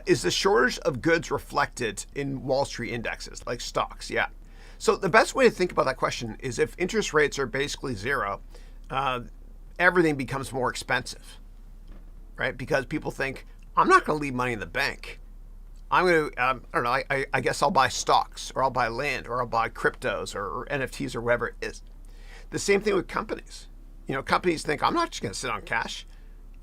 Is the shortage of goods reflected in Wall Street indexes, like stocks? Yeah. So the best way to think about that question is if interest rates are basically zero, uh, everything becomes more expensive, right? Because people think, I'm not going to leave money in the bank. I'm going to, I don't know, I guess I'll buy stocks or I'll buy land or I'll buy cryptos or NFTs or whatever it is. The same thing with companies. Companies think, I'm not just going to sit on cash.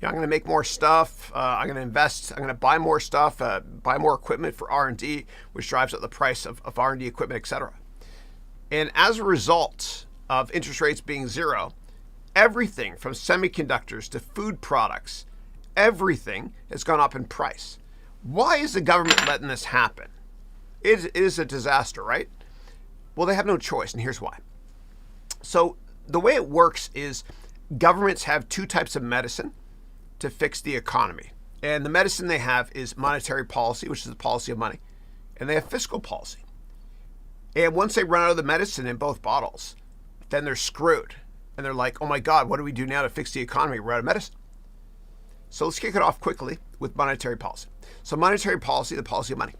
I'm going to make more stuff. I'm going to invest. I'm going to buy more stuff, buy more equipment for R&D, which drives up the price of R&D equipment, etc. And as a result of interest rates being zero, everything from semiconductors to food products, everything has gone up in price. Why is the government letting this happen? It is a disaster, right? Well, they have no choice, and here's why. So the way it works is governments have two types of medicine to fix the economy. And the medicine they have is monetary policy, which is the policy of money, and they have fiscal policy. And once they run out of the medicine in both bottles, then they're screwed. And they're like, oh my God, what do we do now to fix the economy? We're out of medicine. So let's kick it off quickly with monetary policy. So monetary policy, the policy of money,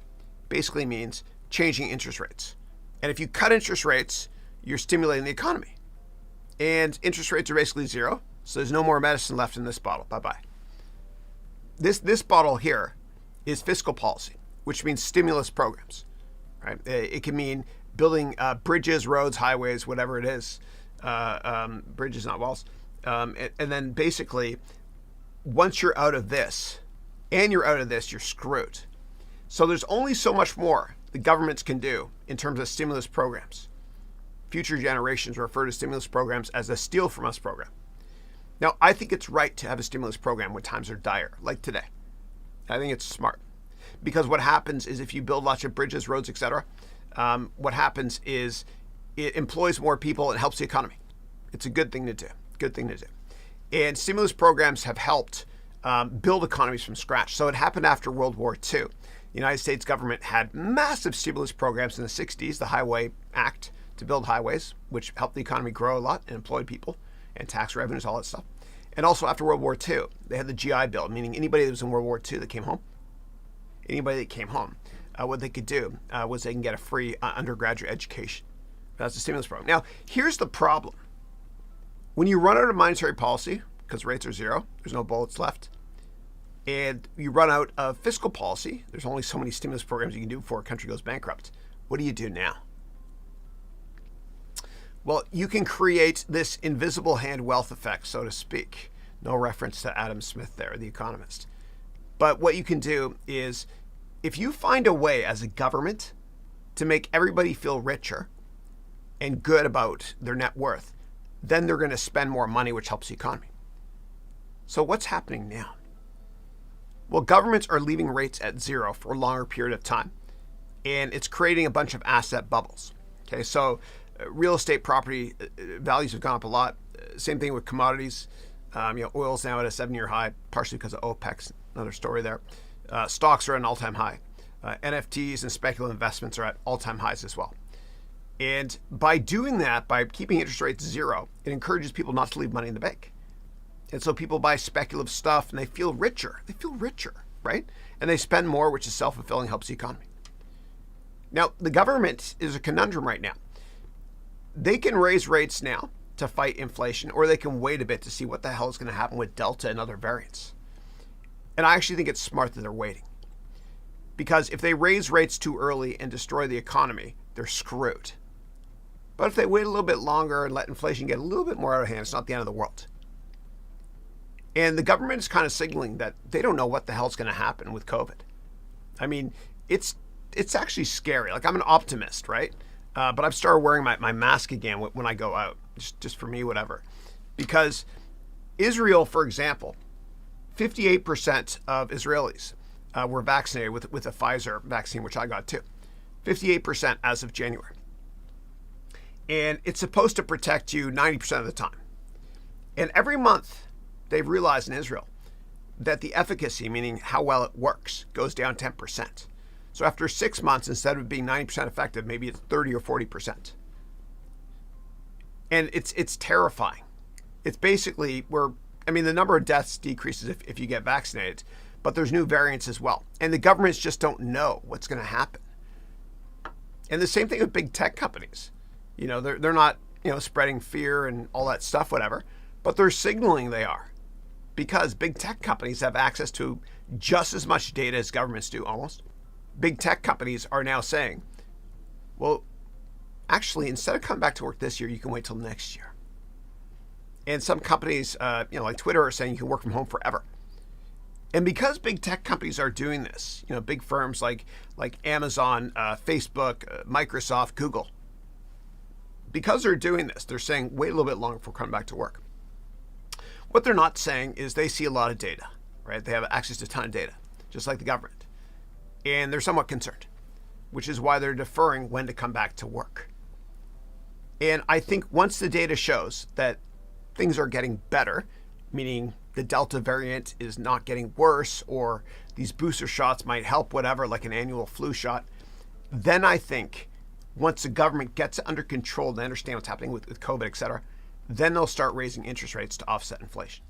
basically means changing interest rates. And if you cut interest rates, you're stimulating the economy. And interest rates are basically zero, so there's no more medicine left in this bottle. Bye-bye. This bottle here is fiscal policy, which means stimulus programs, right? It can mean building bridges, roads, highways, whatever it is, bridges, not walls. And then basically, once you're out of this, you're screwed. So there's only so much more the governments can do in terms of stimulus programs. Future generations refer to stimulus programs as a steal from us program. Now, I think it's right to have a stimulus program when times are dire, like today. I think it's smart. Because what happens is if you build lots of bridges, roads, etc., what happens is it employs more people and helps the economy. It's a good thing to do. Good thing to do. And stimulus programs have helped build economies from scratch. So it happened after World War II. The United States government had massive stimulus programs in the 60s, the Highway Act to build highways, which helped the economy grow a lot and employed people and tax revenues, all that stuff. And also after World War II, they had the GI Bill, meaning anybody that was in World War II that came home, what they could do was they can get a free undergraduate education. That's the stimulus program. Now, here's the problem. When you run out of monetary policy, because rates are zero, there's no bullets left, and you run out of fiscal policy, there's only so many stimulus programs you can do before a country goes bankrupt. What do you do now? Well, you can create this invisible hand wealth effect, so to speak. No reference to Adam Smith there, the economist. But what you can do is, if you find a way as a government to make everybody feel richer and good about their net worth, then they're going to spend more money, which helps the economy. So what's happening now? Well, governments are leaving rates at zero for a longer period of time, and it's creating a bunch of asset bubbles. Okay, so real estate property values have gone up a lot. Same thing with commodities. Oil's now at a 7-year high, partially because of OPEC. Another story there. Stocks are at an all-time high. NFTs and speculative investments are at all-time highs as well. And by doing that, by keeping interest rates zero, it encourages people not to leave money in the bank. And so people buy speculative stuff and they feel richer. They feel richer, right? And they spend more, which is self-fulfilling, helps the economy. Now, the government is a conundrum right now. They can raise rates now to fight inflation, or they can wait a bit to see what the hell is going to happen with Delta and other variants. And I actually think it's smart that they're waiting. Because if they raise rates too early and destroy the economy, they're screwed. But if they wait a little bit longer and let inflation get a little bit more out of hand, it's not the end of the world. And the government is kind of signaling that they don't know what the hell's going to happen with COVID. I mean, it's actually scary. Like, I'm an optimist, right? But I've started wearing my mask again when I go out, just for me, whatever. Because Israel, for example, 58% of Israelis were vaccinated with a Pfizer vaccine, which I got too. 58% as of January. And it's supposed to protect you 90% of the time. And every month, they've realized in Israel that the efficacy, meaning how well it works, goes down 10%. So after 6 months, instead of being 90% effective, maybe it's 30 or 40%. And it's terrifying. It's basically the number of deaths decreases if you get vaccinated, but there's new variants as well. And the governments just don't know what's going to happen. And the same thing with big tech companies. They're not, spreading fear and all that stuff, whatever, but they're signaling they are, because big tech companies have access to just as much data as governments do, almost. Big tech companies are now saying, well, actually, instead of coming back to work this year, you can wait till next year. And some companies, like Twitter, are saying you can work from home forever. And because big tech companies are doing this, big firms like Amazon, Facebook, Microsoft, Google, because they're doing this, they're saying, wait a little bit longer before coming back to work. What they're not saying is they see a lot of data, right? They have access to a ton of data, just like the government. And they're somewhat concerned, which is why they're deferring when to come back to work. And I think once the data shows that things are getting better, meaning the Delta variant is not getting worse, or these booster shots might help, whatever, like an annual flu shot, then I think once the government gets it under control, they understand what's happening with COVID, et cetera, then they'll start raising interest rates to offset inflation.